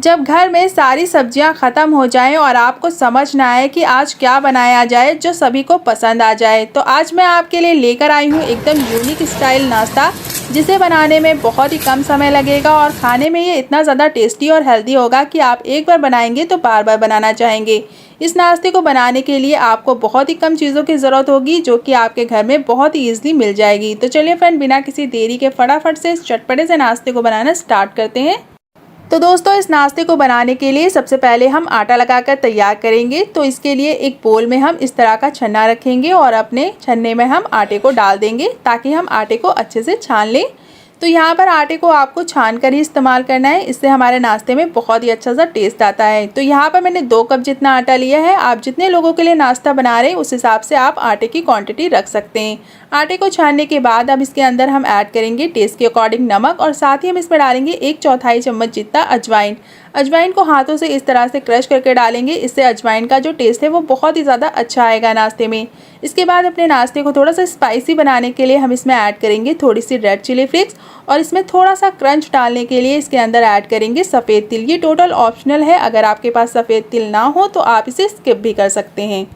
जब घर में सारी सब्जियां ख़त्म हो जाएं और आपको समझ ना आए कि आज क्या बनाया जाए जो सभी को पसंद आ जाए, तो आज मैं आपके लिए लेकर आई हूं एकदम यूनिक स्टाइल नाश्ता, जिसे बनाने में बहुत ही कम समय लगेगा और खाने में ये इतना ज़्यादा टेस्टी और हेल्दी होगा कि आप एक बार बनाएंगे तो बार बार बनाना चाहेंगे। इस नाश्ते को बनाने के लिए आपको बहुत ही कम चीज़ों की ज़रूरत होगी, जो कि आपके घर में बहुत ही ईजिली मिल जाएगी। तो चलिए फ्रेंड, बिना किसी देरी के फटाफट से इस चटपटे से नाश्ते को बनाना स्टार्ट करते हैं। तो दोस्तों, इस नाश्ते को बनाने के लिए सबसे पहले हम आटा लगाकर तैयार करेंगे। तो इसके लिए एक बोल में हम इस तरह का छन्ना रखेंगे और अपने छन्ने में हम आटे को डाल देंगे ताकि हम आटे को अच्छे से छान लें। तो यहाँ पर आटे को आपको छान कर ही इस्तेमाल करना है, इससे हमारे नाश्ते में बहुत ही अच्छा सा टेस्ट आता है। तो यहाँ पर मैंने 2 कप जितना आटा लिया है। आप जितने लोगों के लिए नाश्ता बना रहे हैं उस हिसाब से आप आटे की क्वांटिटी रख सकते हैं। आटे को छानने के बाद अब इसके अंदर हम ऐड करेंगे टेस्ट के अकॉर्डिंग नमक और साथ ही हम इसमें डालेंगे 1/4 चम्मच जितना अजवाइन। अजवाइन को हाथों से इस तरह से क्रश करके डालेंगे, इससे अजवाइन का जो टेस्ट है वो बहुत ही ज़्यादा अच्छा आएगा नाश्ते में। इसके बाद अपने नाश्ते को थोड़ा सा स्पाइसी बनाने के लिए हम इसमें ऐड करेंगे थोड़ी सी रेड चिली फ्लेक्स और इसमें थोड़ा सा क्रंच डालने के लिए इसके अंदर ऐड करेंगे सफ़ेद तिल। ये टोटल ऑप्शनल है, अगर आपके पास सफ़ेद तिल ना हो तो आप इसे स्किप भी कर सकते हैं।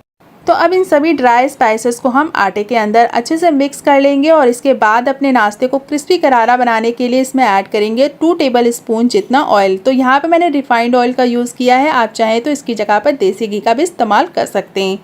तो अब इन सभी ड्राई स्पाइसेस को हम आटे के अंदर अच्छे से मिक्स कर लेंगे और इसके बाद अपने नाश्ते को क्रिस्पी करारा बनाने के लिए इसमें ऐड करेंगे 2 टेबल स्पून जितना ऑयल। तो यहाँ पे मैंने रिफाइंड ऑयल का यूज़ किया है, आप चाहें तो इसकी जगह पर देसी घी का भी इस्तेमाल कर सकते हैं।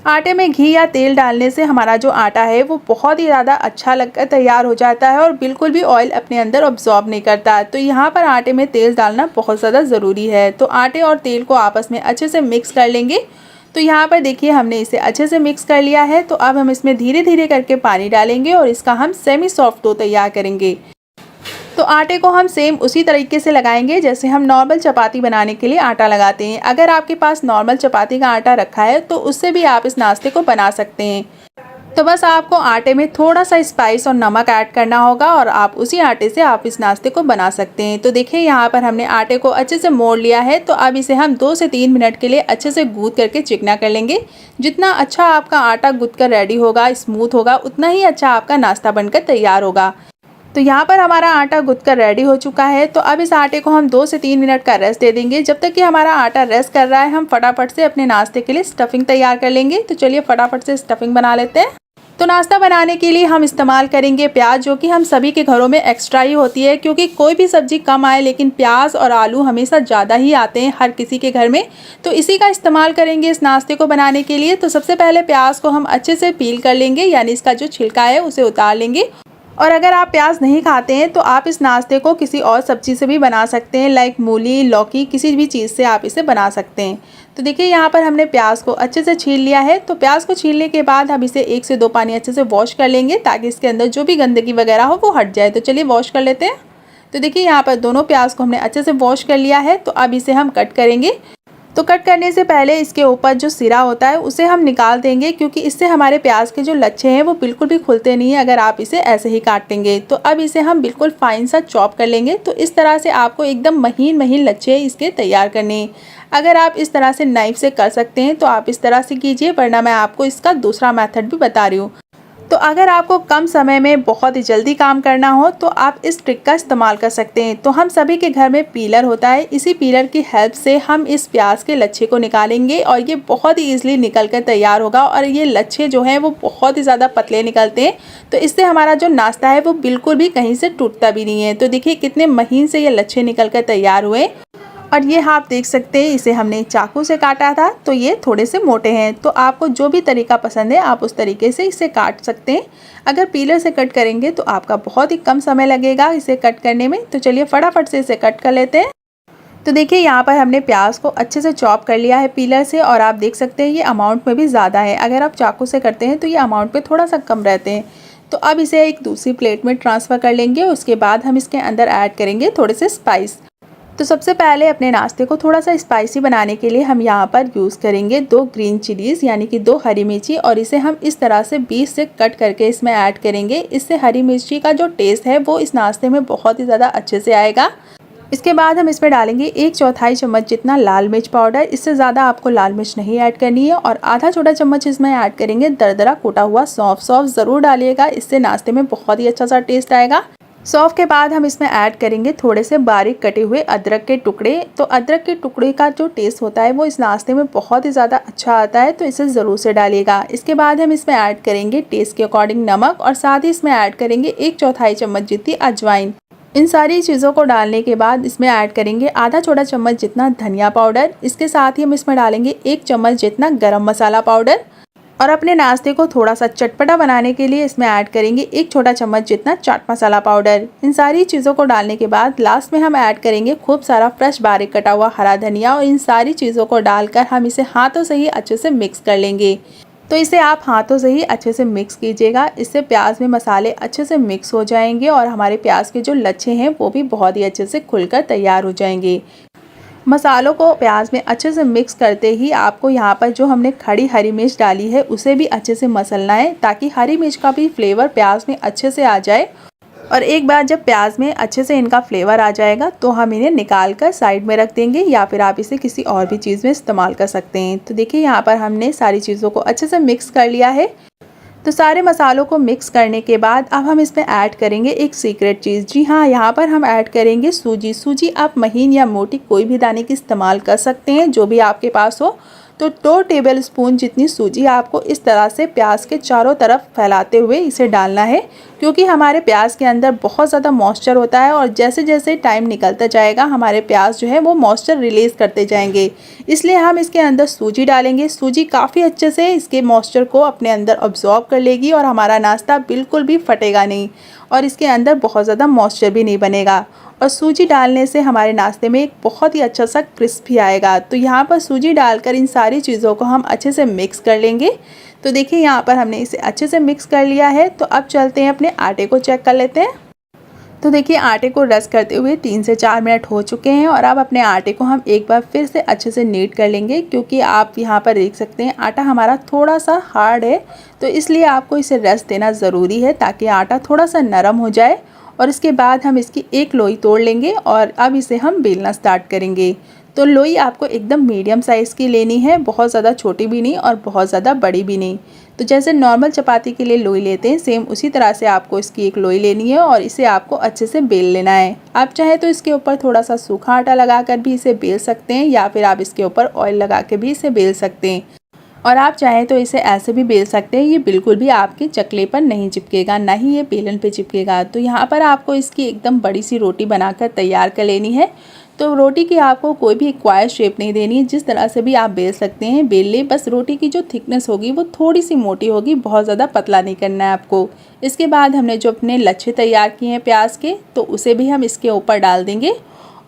आटे में घी या तेल डालने से हमारा जो आटा है वो बहुत ही ज़्यादा अच्छा लगकर तैयार हो जाता है और बिल्कुल भी ऑयल अपने अंदर ऑब्जॉर्ब नहीं करता। तो यहाँ पर आटे में तेल डालना बहुत ज़्यादा ज़रूरी है। तो आटे और तेल को आपस में अच्छे से मिक्स कर लेंगे। तो यहाँ पर देखिए हमने इसे अच्छे से मिक्स कर लिया है। तो अब हम इसमें धीरे धीरे करके पानी डालेंगे और इसका हम सेमी सॉफ्ट डो तैयार करेंगे। तो आटे को हम सेम उसी तरीके से लगाएंगे जैसे हम नॉर्मल चपाती बनाने के लिए आटा लगाते हैं। अगर आपके पास नॉर्मल चपाती का आटा रखा है तो उससे भी आप इस नाश्ते को बना सकते हैं। तो बस आपको आटे में थोड़ा सा स्पाइस और नमक ऐड करना होगा और आप उसी आटे से आप इस नाश्ते को बना सकते हैं। तो देखिए यहाँ पर हमने आटे को अच्छे से मोड़ लिया है। तो अब इसे हम 2 से 3 मिनट के लिए अच्छे से गूंथ करके चिकना कर लेंगे। जितना अच्छा आपका आटा गूंथ कर रेडी होगा, स्मूथ होगा, उतना ही अच्छा आपका नाश्ता बनकर तैयार होगा। तो यहाँ पर हमारा आटा गूंथ कर रेडी हो चुका है। तो अब इस आटे को हम 2 से 3 मिनट का रेस्ट दे देंगे। जब तक कि हमारा आटा रेस्ट कर रहा है हम फटाफट से अपने नाश्ते के लिए स्टफिंग तैयार कर लेंगे। तो चलिए फटाफट से स्टफिंग बना लेते हैं। तो नाश्ता बनाने के लिए हम इस्तेमाल करेंगे प्याज, जो कि हम सभी के घरों में एक्स्ट्रा ही होती है, क्योंकि कोई भी सब्जी कम आए लेकिन प्याज और आलू हमेशा ज़्यादा ही आते हैं हर किसी के घर में। तो इसी का इस्तेमाल करेंगे इस नाश्ते को बनाने के लिए। तो सबसे पहले प्याज को हम अच्छे से पील कर लेंगे, यानी इसका जो छिलका है उसे उतार लेंगे। और अगर आप प्याज नहीं खाते हैं तो आप इस नाश्ते को किसी और सब्जी से भी बना सकते हैं, लाइक मूली, लौकी, किसी भी चीज़ से आप इसे बना सकते हैं। तो देखिए यहाँ पर हमने प्याज को अच्छे से छील लिया है। तो प्याज को छीलने के बाद हम इसे 1 से 2 पानी अच्छे से वॉश कर लेंगे ताकि इसके अंदर जो भी गंदगी वगैरह हो वो हट जाए। तो चलिए वॉश कर लेते हैं। तो देखिए यहाँ पर दोनों प्याज को हमने अच्छे से वॉश कर लिया है। तो अब इसे हम कट करेंगे। तो कट करने से पहले इसके ऊपर जो सिरा होता है उसे हम निकाल देंगे, क्योंकि इससे हमारे प्याज के जो लच्छे हैं वो बिल्कुल भी खुलते नहीं है अगर आप इसे ऐसे ही काटेंगे। तो अब इसे हम बिल्कुल फाइन सा चॉप कर लेंगे। तो इस तरह से आपको एकदम महीन महीन लच्छे इसके तैयार करने हैं। अगर आप इस तरह से नाइफ से कर सकते हैं तो आप इस तरह से कीजिए, वरना मैं आपको इसका दूसरा मेथड भी बता रही हूँ। तो अगर आपको कम समय में बहुत ही जल्दी काम करना हो तो आप इस ट्रिक का इस्तेमाल कर सकते हैं। तो हम सभी के घर में पीलर होता है, इसी पीलर की हेल्प से हम इस प्याज के लच्छे को निकालेंगे और ये बहुत ही ईजिली निकल कर तैयार होगा। और ये लच्छे जो हैं वो बहुत ही ज़्यादा पतले निकलते हैं, तो इससे हमारा जो नाश्ता है वो बिल्कुल भी कहीं से टूटता भी नहीं है। तो देखिए कितने महीन से ये लच्छे निकल कर तैयार हुए। और ये आप देख सकते हैं इसे हमने चाकू से काटा था, तो ये थोड़े से मोटे हैं। तो आपको जो भी तरीका पसंद है आप उस तरीके से इसे काट सकते हैं। अगर पीलर से कट करेंगे तो आपका बहुत ही कम समय लगेगा इसे कट करने में। तो चलिए फटाफट से इसे कट कर लेते हैं। तो देखिए यहाँ पर हमने प्याज को अच्छे से चॉप कर लिया है पीलर से, और आप देख सकते हैं ये अमाउंट में भी ज़्यादा है। अगर आप चाकू से करते हैं तो ये अमाउंट में थोड़ा सा कम रहते हैं। तो अब इसे एक दूसरी प्लेट में ट्रांसफ़र कर लेंगे। उसके बाद हम इसके अंदर ऐड करेंगे थोड़े से स्पाइस। तो सबसे पहले अपने नाश्ते को थोड़ा सा स्पाइसी बनाने के लिए हम यहाँ पर यूज़ करेंगे 2 ग्रीन चिलीज़, यानी कि 2 हरी मिर्ची, और इसे हम इस तरह से बीच से कट करके इसमें ऐड करेंगे। इससे हरी मिर्ची का जो टेस्ट है वो इस नाश्ते में बहुत ही ज़्यादा अच्छे से आएगा। इसके बाद हम इसमें डालेंगे 1/4 चम्मच जितना लाल मिर्च पाउडर। इससे ज़्यादा आपको लाल मिर्च नहीं ऐड करनी है। और आधा छोटा चम्मच इसमें ऐड करेंगे दरदरा कोटा हुआ सौंफ। सौंफ ज़रूर डालिएगा, इससे नाश्ते में बहुत ही अच्छा सा टेस्ट आएगा। सौंफ के बाद हम इसमें ऐड करेंगे थोड़े से बारीक कटे हुए अदरक के टुकड़े। तो अदरक के टुकड़े का जो टेस्ट होता है वो इस नाश्ते में बहुत ही ज़्यादा अच्छा आता है, तो इसे ज़रूर से डालिएगा। इसके बाद हम इसमें ऐड करेंगे टेस्ट के अकॉर्डिंग नमक और साथ ही इसमें ऐड करेंगे 1/4 चम्मच जितनी अजवाइन। इन सारी चीज़ों को डालने के बाद इसमें ऐड करेंगे आधा छोटा चम्मच जितना धनिया पाउडर। इसके साथ ही हम इसमें डालेंगे 1 चम्मच जितना गरम मसाला पाउडर और अपने नाश्ते को थोड़ा सा चटपटा बनाने के लिए इसमें ऐड करेंगे 1 छोटा चम्मच जितना चाट मसाला पाउडर। इन सारी चीज़ों को डालने के बाद लास्ट में हम ऐड करेंगे खूब सारा फ्रेश बारीक कटा हुआ हरा धनिया और इन सारी चीज़ों को डालकर हम इसे हाथों से ही अच्छे से मिक्स कर लेंगे। तो इसे आप हाथों से ही अच्छे से मिक्स कीजिएगा, इससे प्याज में मसाले अच्छे से मिक्स हो जाएंगे और हमारे प्याज के जो लच्छे हैं वो भी बहुत ही अच्छे से खुलकर तैयार हो जाएंगे। मसालों को प्याज में अच्छे से मिक्स करते ही आपको यहाँ पर जो हमने खड़ी हरी मिर्च डाली है उसे भी अच्छे से मसलना है, ताकि हरी मिर्च का भी फ्लेवर प्याज में अच्छे से आ जाए। और एक बार जब प्याज में अच्छे से इनका फ्लेवर आ जाएगा तो हम इन्हें निकाल कर साइड में रख देंगे, या फिर आप इसे किसी और भी चीज़ में इस्तेमाल कर सकते हैं। तो देखिए यहाँ पर हमने सारी चीज़ों को अच्छे से मिक्स कर लिया है। तो सारे मसालों को मिक्स करने के बाद अब हम इसमें ऐड करेंगे एक सीक्रेट चीज़। जी हाँ, यहाँ पर हम ऐड करेंगे सूजी। सूजी आप महीन या मोटी कोई भी दाने की इस्तेमाल कर सकते हैं, जो भी आपके पास हो। तो 2 टेबल स्पून जितनी सूजी आपको इस तरह से प्याज के चारों तरफ फैलाते हुए इसे डालना है, क्योंकि हमारे प्याज के अंदर बहुत ज़्यादा मॉइस्चर होता है और जैसे जैसे टाइम निकलता जाएगा हमारे प्याज जो है वो मॉइस्चर रिलीज़ करते जाएंगे। इसलिए हम इसके अंदर सूजी डालेंगे। सूजी काफ़ी अच्छे से इसके मॉइस्चर को अपने अंदर अब्जॉर्ब कर लेगी और हमारा नाश्ता बिल्कुल भी फटेगा नहीं और इसके अंदर बहुत ज़्यादा मॉइस्चर भी नहीं बनेगा। और सूजी डालने से हमारे नाश्ते में एक बहुत ही अच्छा सा क्रिस्पी आएगा। तो यहाँ पर सूजी डालकर इन सारी चीज़ों को हम अच्छे से मिक्स कर लेंगे। तो देखिए यहाँ पर हमने इसे अच्छे से मिक्स कर लिया है। तो अब चलते हैं अपने आटे को चेक कर लेते हैं। तो देखिए आटे को रस करते हुए 3 से 4 मिनट हो चुके हैं और अब अपने आटे को हम एक बार फिर से अच्छे से नीट कर लेंगे, क्योंकि आप यहाँ पर देख सकते हैं आटा हमारा थोड़ा सा हार्ड है, तो इसलिए आपको इसे रस देना ज़रूरी है ताकि आटा थोड़ा सा नरम हो जाए। और इसके बाद हम इसकी एक लोई तोड़ लेंगे और अब इसे हम बेलना स्टार्ट करेंगे। तो लोई आपको एकदम मीडियम साइज़ की लेनी है, बहुत ज़्यादा छोटी भी नहीं और बहुत ज़्यादा बड़ी भी नहीं। तो जैसे नॉर्मल चपाती के लिए लोई लेते हैं सेम उसी तरह से आपको इसकी एक लोई लेनी है और इसे आपको अच्छे से बेल लेना है। आप चाहे तो इसके ऊपर थोड़ा सा सूखा आटा लगाकर भी इसे बेल सकते हैं, या फिर आप इसके ऊपर ऑयल लगा के भी इसे बेल सकते हैं। और आप चाहें तो इसे ऐसे भी बेल सकते हैं, ये बिल्कुल भी आपके चकले पर नहीं चिपकेगा, ना ही ये बेलन पे चिपकेगा। तो यहाँ पर आपको इसकी एकदम बड़ी सी रोटी बनाकर तैयार कर लेनी है। तो रोटी की आपको कोई भी एक्वायर शेप नहीं देनी है, जिस तरह से भी आप बेल सकते हैं बेल ले, बस रोटी की जो थिकनेस होगी वो थोड़ी सी मोटी होगी, बहुत ज़्यादा पतला नहीं करना है आपको। इसके बाद हमने जो अपने लच्छे तैयार किए हैं प्याज के, तो उसे भी हम इसके ऊपर डाल देंगे।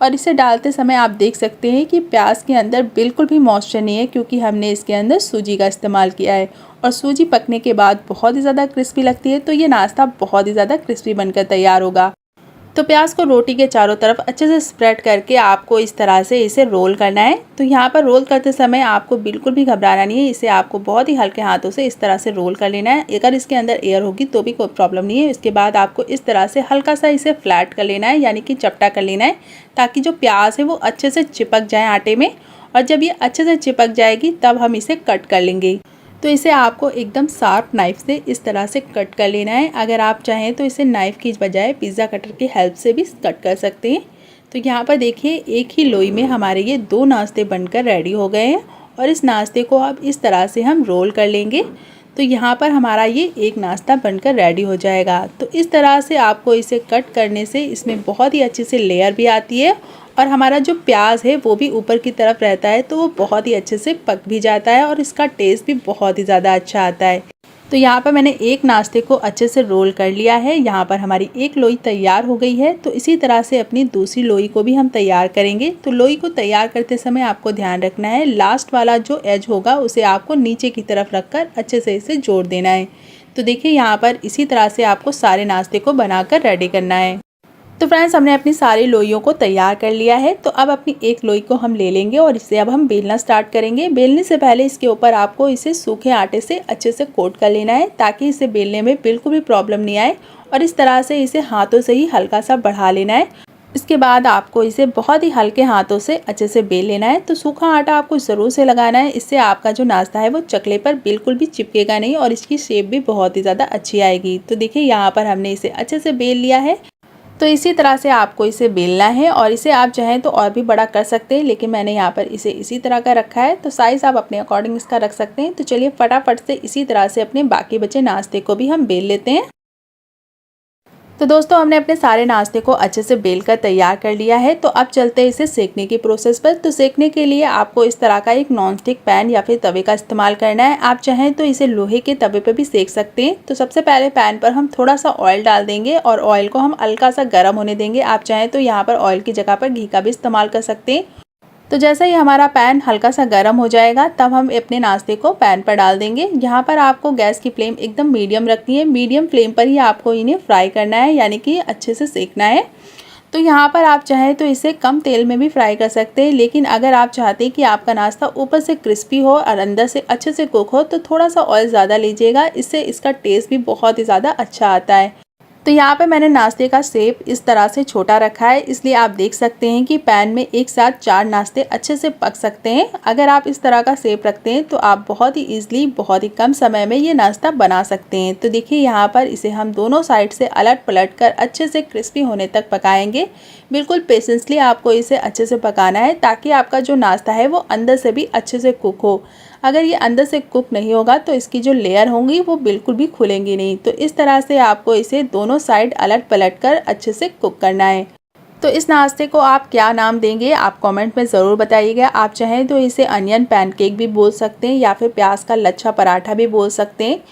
और इसे डालते समय आप देख सकते हैं कि प्याज के अंदर बिल्कुल भी मॉइस्चर नहीं है, क्योंकि हमने इसके अंदर सूजी का इस्तेमाल किया है। और सूजी पकने के बाद बहुत ही ज़्यादा क्रिस्पी लगती है, तो ये नाश्ता बहुत ही ज़्यादा क्रिस्पी बनकर तैयार होगा। तो प्याज को रोटी के चारों तरफ अच्छे से स्प्रेड करके आपको इस तरह से इसे रोल करना है। तो यहाँ पर रोल करते समय आपको बिल्कुल भी घबराना नहीं है, इसे आपको बहुत ही हल्के हाथों से इस तरह से रोल कर लेना है। अगर इसके अंदर एयर होगी तो भी कोई प्रॉब्लम नहीं है। इसके बाद आपको इस तरह से हल्का सा इसे फ्लैट कर लेना है, यानी कि चपटा कर लेना है, ताकि जो प्याज है वो अच्छे से चिपक जाए आटे में। और जब ये अच्छे से चिपक जाएगी तब हम इसे कट कर लेंगे। तो इसे आपको एकदम शार्प नाइफ़ से इस तरह से कट कर लेना है। अगर आप चाहें तो इसे नाइफ़ की बजाय पिज़्ज़ा कटर की हेल्प से भी कट कर सकते हैं। तो यहाँ पर देखिए एक ही लोई में हमारे ये 2 नाश्ते बनकर रेडी हो गए हैं और इस नाश्ते को अब इस तरह से हम रोल कर लेंगे। तो यहाँ पर हमारा ये एक नाश्ता बनकर रेडी हो जाएगा। तो इस तरह से आपको इसे कट करने से इसमें बहुत ही अच्छे से लेयर भी आती है और हमारा जो प्याज है वो भी ऊपर की तरफ रहता है, तो वो बहुत ही अच्छे से पक भी जाता है और इसका टेस्ट भी बहुत ही ज़्यादा अच्छा आता है। तो यहाँ पर मैंने एक नाश्ते को अच्छे से रोल कर लिया है। यहाँ पर हमारी एक लोई तैयार हो गई है। तो इसी तरह से अपनी दूसरी लोई को भी हम तैयार करेंगे। तो लोई को तैयार करते समय आपको ध्यान रखना है, लास्ट वाला जो एज होगा उसे आपको नीचे की तरफ रखकर अच्छे से इसे जोड़ देना है। तो देखिए यहाँ पर इसी तरह से आपको सारे नाश्ते को बनाकर रेडी करना है। तो फ्रेंड्स हमने अपनी सारी लोइयों को तैयार कर लिया है। तो अब अपनी एक लोई को हम ले लेंगे और इसे अब हम बेलना स्टार्ट करेंगे। बेलने से पहले इसके ऊपर आपको इसे सूखे आटे से अच्छे से कोट कर लेना है, ताकि इसे बेलने में बिल्कुल भी प्रॉब्लम नहीं आए। और इस तरह से इसे हाथों से ही हल्का सा बढ़ा लेना है। इसके बाद आपको इसे बहुत ही हल्के हाथों से अच्छे से बेल लेना है। तो सूखा आटा आपको ज़रूर से लगाना है, इससे आपका जो नाश्ता है वो चकले पर बिल्कुल भी चिपकेगा नहीं और इसकी शेप भी बहुत ही ज़्यादा अच्छी आएगी। तो देखिए यहाँ पर हमने इसे अच्छे से बेल लिया है। तो इसी तरह से आपको इसे बेलना है और इसे आप चाहें तो और भी बड़ा कर सकते हैं, लेकिन मैंने यहाँ पर इसे इसी तरह का रखा है। तो साइज़ आप अपने अकॉर्डिंग इसका रख सकते हैं। तो चलिए फटाफट से इसी तरह से अपने बाकी बचे नाश्ते को भी हम बेल लेते हैं। तो दोस्तों हमने अपने सारे नाश्ते को अच्छे से बेल कर तैयार कर लिया है। तो अब चलते हैं इसे सेकने की प्रोसेस पर। तो सेकने के लिए आपको इस तरह का एक नॉन स्टिक पैन या फिर तवे का इस्तेमाल करना है। आप चाहें तो इसे लोहे के तवे पर भी सेक सकते हैं। तो सबसे पहले पैन पर हम थोड़ा सा ऑयल डाल देंगे और ऑयल को हम हल्का सा गर्म होने देंगे। आप चाहें तो यहाँ पर ऑयल की जगह पर घी का भी इस्तेमाल कर सकते हैं। तो जैसे ही हमारा पैन हल्का सा गर्म हो जाएगा तब हम अपने नाश्ते को पैन पर डाल देंगे। यहाँ पर आपको गैस की फ्लेम एकदम मीडियम रखनी है। मीडियम फ्लेम पर ही आपको इन्हें फ्राई करना है, यानी कि अच्छे से सेकना है। तो यहाँ पर आप चाहें तो इसे कम तेल में भी फ्राई कर सकते हैं, लेकिन अगर आप चाहते हैं कि आपका नाश्ता ऊपर से क्रिस्पी हो और अंदर से अच्छे से कुक हो तो थोड़ा सा ऑयल ज़्यादा लीजिएगा। इससे इसका टेस्ट भी बहुत ही ज़्यादा अच्छा आता है। तो यहाँ पे मैंने नाश्ते का शेप इस तरह से छोटा रखा है, इसलिए आप देख सकते हैं कि पैन में एक साथ 4 नाश्ते अच्छे से पक सकते हैं। अगर आप इस तरह का शेप रखते हैं तो आप बहुत ही ईजिली बहुत ही कम समय में ये नाश्ता बना सकते हैं। तो देखिए यहाँ पर इसे हम दोनों साइड से अलट पलट कर अच्छे से क्रिस्पी होने तक पकाएंगे। बिल्कुल पेशेंसली आपको इसे अच्छे से पकाना है ताकि आपका जो नाश्ता है वो अंदर से भी अच्छे से कुक हो। अगर ये अंदर से कुक नहीं होगा तो इसकी जो लेयर होंगी वो बिल्कुल भी खुलेंगी नहीं। तो इस तरह से आपको इसे दोनों साइड अलट पलट कर अच्छे से कुक करना है। तो इस नाश्ते को आप क्या नाम देंगे आप कमेंट में ज़रूर बताइएगा। आप चाहें तो इसे अनियन पैनकेक भी बोल सकते हैं या फिर प्याज का लच्छा पराठा भी बोल सकते हैं।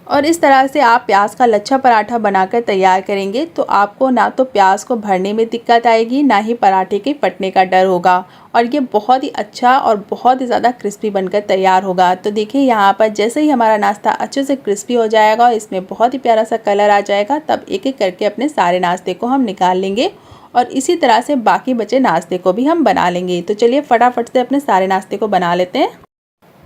और इस तरह से आप प्याज का लच्छा पराठा बनाकर तैयार करेंगे तो आपको ना तो प्याज को भरने में दिक्कत आएगी, ना ही पराठे के फटने का डर होगा और ये बहुत ही अच्छा और बहुत ही ज़्यादा क्रिस्पी बनकर तैयार होगा। तो देखिए यहाँ पर जैसे ही हमारा नाश्ता अच्छे से क्रिस्पी हो जाएगा और इसमें बहुत ही प्यारा सा कलर आ जाएगा तब एक एक करके अपने सारे नाश्ते को हम निकाल लेंगे और इसी तरह से बाकी बचे नाश्ते को भी हम बना लेंगे। तो चलिए फटाफट से अपने सारे नाश्ते को बना लेते हैं।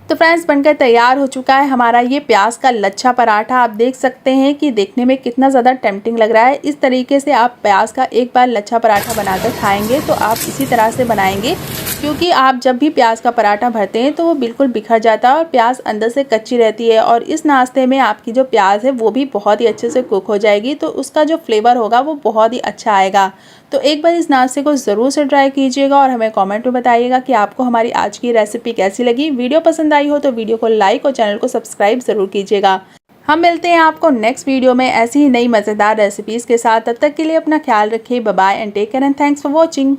तो फ्रेंड्स बनकर तैयार हो चुका है हमारा ये प्याज का लच्छा पराठा। आप देख सकते हैं कि देखने में कितना ज़्यादा टेम्पटिंग लग रहा है। इस तरीके से आप प्याज का एक बार लच्छा पराठा बनाकर खाएंगे तो आप इसी तरह से बनाएंगे, क्योंकि आप जब भी प्याज का पराठा भरते हैं तो वो बिल्कुल बिखर जाता है और प्याज अंदर से कच्ची रहती है और इस नाश्ते में आपकी जो प्याज है वो भी बहुत ही अच्छे से कुक हो जाएगी। तो उसका जो फ्लेवर होगा वो बहुत ही अच्छा आएगा। तो एक बार इस नाश्ते को ज़रूर से ट्राई कीजिएगा और हमें कमेंट में बताइएगा कि आपको हमारी आज की रेसिपी कैसी लगी। वीडियो पसंद आई हो तो वीडियो को लाइक और चैनल को सब्सक्राइब ज़रूर कीजिएगा। हम मिलते हैं आपको नेक्स्ट वीडियो में ऐसी ही नई मज़ेदार रेसिपीज़ के साथ। तब तक के लिए अपना ख्याल रखिए। Bye bye and take care and thanks for watching.